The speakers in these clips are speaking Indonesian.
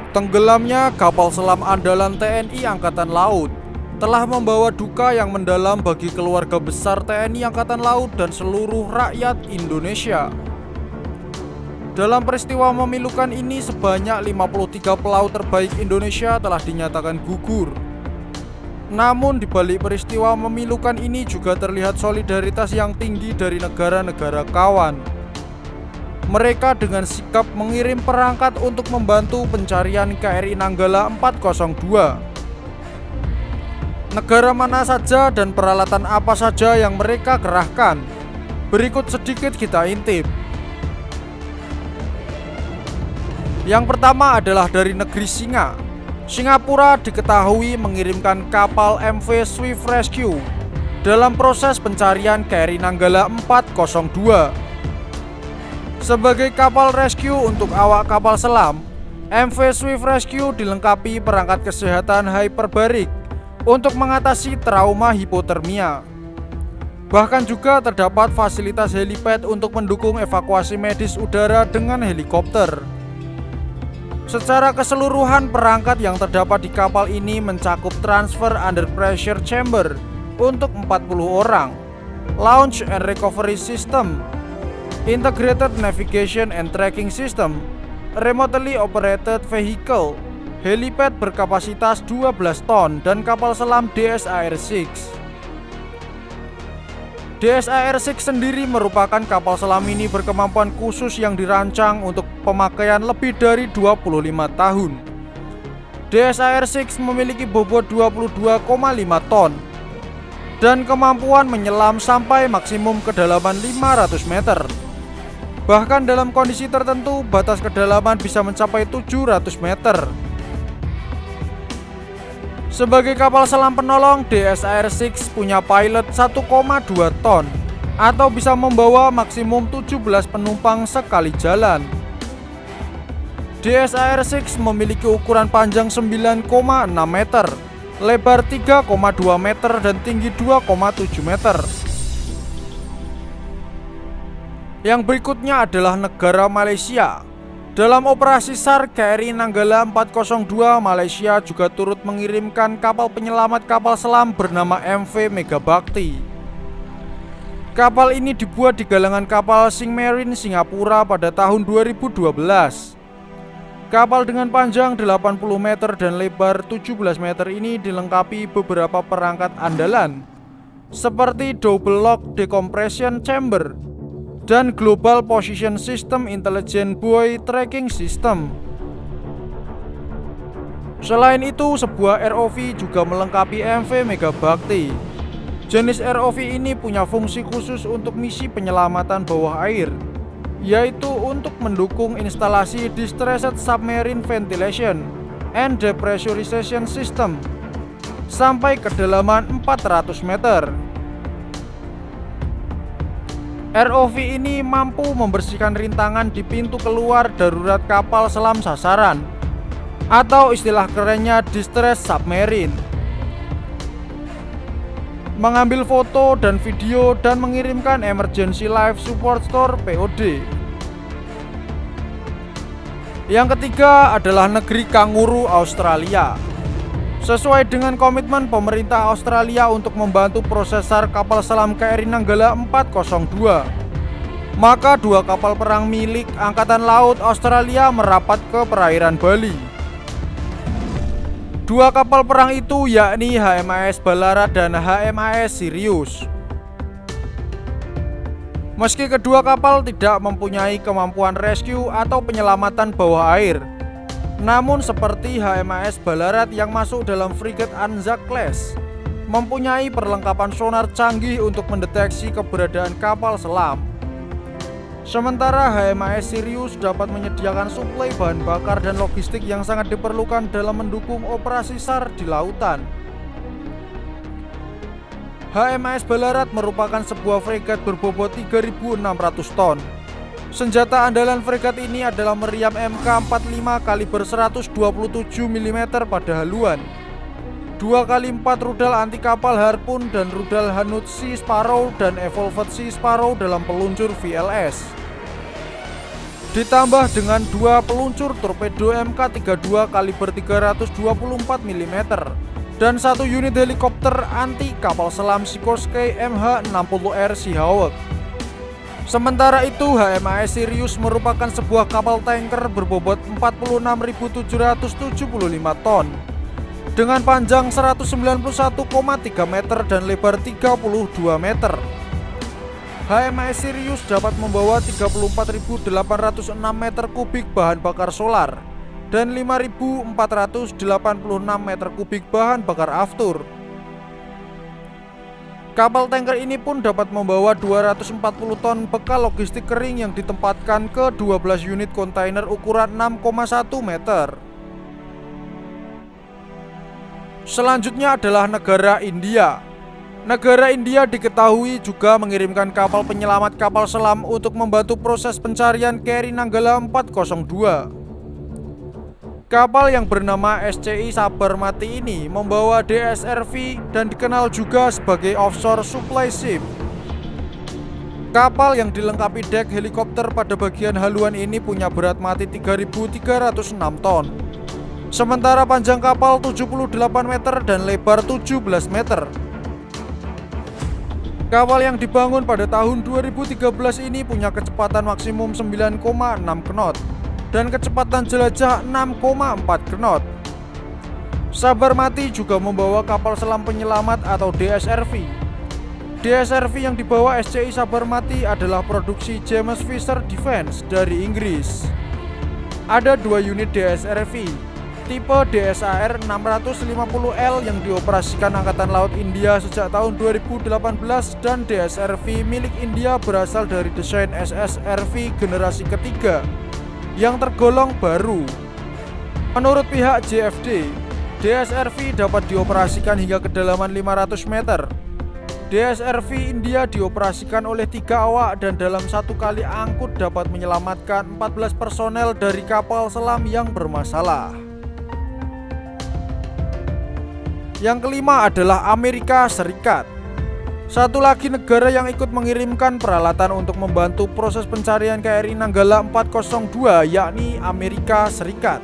Tenggelamnya kapal selam andalan TNI Angkatan Laut telah membawa duka yang mendalam bagi keluarga besar TNI Angkatan Laut dan seluruh rakyat Indonesia. Dalam peristiwa memilukan ini, sebanyak 53 pelaut terbaik Indonesia telah dinyatakan gugur. Namun di balik peristiwa memilukan ini juga terlihat solidaritas yang tinggi dari negara-negara kawan. Mereka dengan sikap mengirim perangkat untuk membantu pencarian KRI Nanggala 402. Negara mana saja dan peralatan apa saja yang mereka kerahkan? Berikut sedikit kita intip. Yang pertama adalah dari negeri Singa. Singapura diketahui mengirimkan kapal MV Swift Rescue dalam proses pencarian KRI Nanggala 402. Sebagai kapal rescue untuk awak kapal selam, MV Swift Rescue dilengkapi perangkat kesehatan hyperbarik untuk mengatasi trauma hipotermia. Bahkan juga terdapat fasilitas helipad untuk mendukung evakuasi medis udara dengan helikopter. Secara keseluruhan, perangkat yang terdapat di kapal ini mencakup transfer under pressure chamber untuk 40 orang, launch and recovery system, integrated navigation and tracking system, remotely operated vehicle, helipad berkapasitas 12 ton, dan kapal selam DSAR-6. DSAR-6 sendiri merupakan kapal selam mini berkemampuan khusus yang dirancang untuk pemakaian lebih dari 25 tahun. DSAR-6 memiliki bobot 22,5 ton dan kemampuan menyelam sampai maksimum kedalaman 500 meter. Bahkan dalam kondisi tertentu, batas kedalaman bisa mencapai 700 meter. Sebagai kapal selam penolong, DSAR-6 punya pilot 1,2 ton atau bisa membawa maksimum 17 penumpang sekali jalan. DSAR-6 memiliki ukuran panjang 9,6 meter, lebar 3,2 meter, dan tinggi 2,7 meter. Yang berikutnya adalah negara Malaysia. Dalam operasi SAR KRI Nanggala 402, Malaysia juga turut mengirimkan kapal penyelamat kapal selam bernama MV Megabakti. Kapal ini dibuat di galangan kapal Singmarine Singapura pada tahun 2012. Kapal dengan panjang 80 meter dan lebar 17 meter ini dilengkapi beberapa perangkat andalan seperti double lock decompression chamber dan Global Position System Intelligent Buoy Tracking System. Selain itu, sebuah ROV juga melengkapi MV Megabakti. Jenis ROV ini punya fungsi khusus untuk misi penyelamatan bawah air, yaitu untuk mendukung instalasi Distressed Submarine Ventilation and Depressurization System sampai kedalaman 400 meter. ROV ini mampu membersihkan rintangan di pintu keluar darurat kapal selam sasaran, atau istilah kerennya Distress Submarine, mengambil foto dan video dan mengirimkan Emergency Life Support Store POD. Yang ketiga adalah negeri kanguru Australia. Sesuai dengan komitmen pemerintah Australia untuk membantu proses SAR kapal selam KRI Nanggala 402, maka dua kapal perang milik Angkatan Laut Australia merapat ke perairan Bali. Dua kapal perang itu yakni HMAS Ballarat dan HMAS Sirius. Meski kedua kapal tidak mempunyai kemampuan rescue atau penyelamatan bawah air, namun seperti HMAS Ballarat yang masuk dalam frigate Anzac Class, mempunyai perlengkapan sonar canggih untuk mendeteksi keberadaan kapal selam. Sementara HMAS Sirius dapat menyediakan suplai bahan bakar dan logistik yang sangat diperlukan dalam mendukung operasi SAR di lautan. HMAS Ballarat merupakan sebuah fregat berbobot 3.600 ton. Senjata andalan fregat ini adalah meriam MK45 kaliber 127 mm pada haluan. 2x4 rudal anti kapal Harpoon dan rudal Hanout Sea Sparrow dan Evolved Sea Sparrow dalam peluncur VLS. Ditambah dengan 2 peluncur torpedo Mk32 kaliber 324 mm dan 1 unit helikopter anti kapal selam Sikorsky MH-60R Seahawk. Sementara itu, HMAS Sirius merupakan sebuah kapal tanker berbobot 46.775 ton dengan panjang 191,3 meter dan lebar 32 meter. HMAS Sirius dapat membawa 34.806 meter kubik bahan bakar solar dan 5.486 meter kubik bahan bakar aftur. Kapal tanker ini pun dapat membawa 240 ton bekal logistik kering yang ditempatkan ke 12 unit kontainer ukuran 6,1 meter. Selanjutnya adalah negara India. Negara India diketahui juga mengirimkan kapal penyelamat kapal selam untuk membantu proses pencarian KRI Nanggala 402. Kapal yang bernama SCI Sabarmati ini membawa DSRV dan dikenal juga sebagai offshore supply ship. Kapal yang dilengkapi dek helikopter pada bagian haluan ini punya berat mati 3.306 ton. Sementara panjang kapal 78 meter dan lebar 17 meter. Kapal yang dibangun pada tahun 2013 ini punya kecepatan maksimum 9,6 knot dan kecepatan jelajah 6,4 knot. Sabarmati juga membawa kapal selam penyelamat atau DSRV. DSRV yang dibawa SCI Sabarmati adalah produksi James Fisher Defence dari Inggris. Ada 2 unit DSRV tipe DSAR 650L yang dioperasikan Angkatan Laut India sejak tahun 2018 dan DSRV milik India berasal dari desain SSRV generasi ketiga yang tergolong baru. Menurut pihak JFD, DSRV dapat dioperasikan hingga kedalaman 500 meter. DSRV India dioperasikan oleh 3 awak dan dalam 1 kali angkut dapat menyelamatkan 14 personel dari kapal selam yang bermasalah. Yang kelima adalah Amerika Serikat. Satu lagi negara yang ikut mengirimkan peralatan untuk membantu proses pencarian KRI Nanggala 402 yakni Amerika Serikat.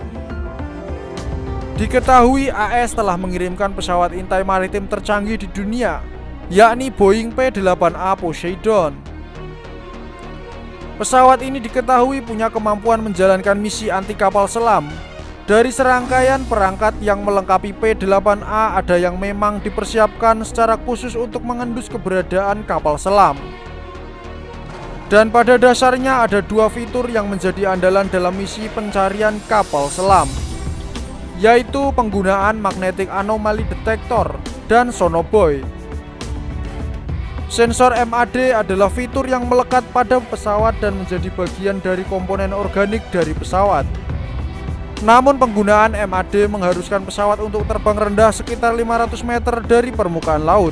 Diketahui AS telah mengirimkan pesawat intai maritim tercanggih di dunia yakni Boeing P-8A Poseidon. Pesawat ini diketahui punya kemampuan menjalankan misi anti kapal selam. Dari serangkaian perangkat yang melengkapi P-8A, ada yang memang dipersiapkan secara khusus untuk mengendus keberadaan kapal selam. Dan pada dasarnya ada 2 fitur yang menjadi andalan dalam misi pencarian kapal selam, yaitu penggunaan Magnetic Anomaly Detector dan Sonobuoy. Sensor MAD adalah fitur yang melekat pada pesawat dan menjadi bagian dari komponen organik dari pesawat. Namun penggunaan MAD mengharuskan pesawat untuk terbang rendah sekitar 500 meter dari permukaan laut.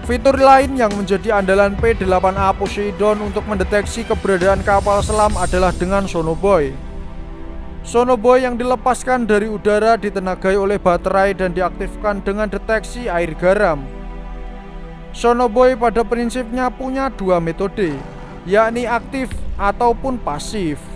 Fitur lain yang menjadi andalan P-8A Poseidon untuk mendeteksi keberadaan kapal selam adalah dengan Sonobuoy. Sonobuoy yang dilepaskan dari udara ditenagai oleh baterai dan diaktifkan dengan deteksi air garam. Sonobuoy pada prinsipnya punya 2 metode, yakni aktif ataupun pasif.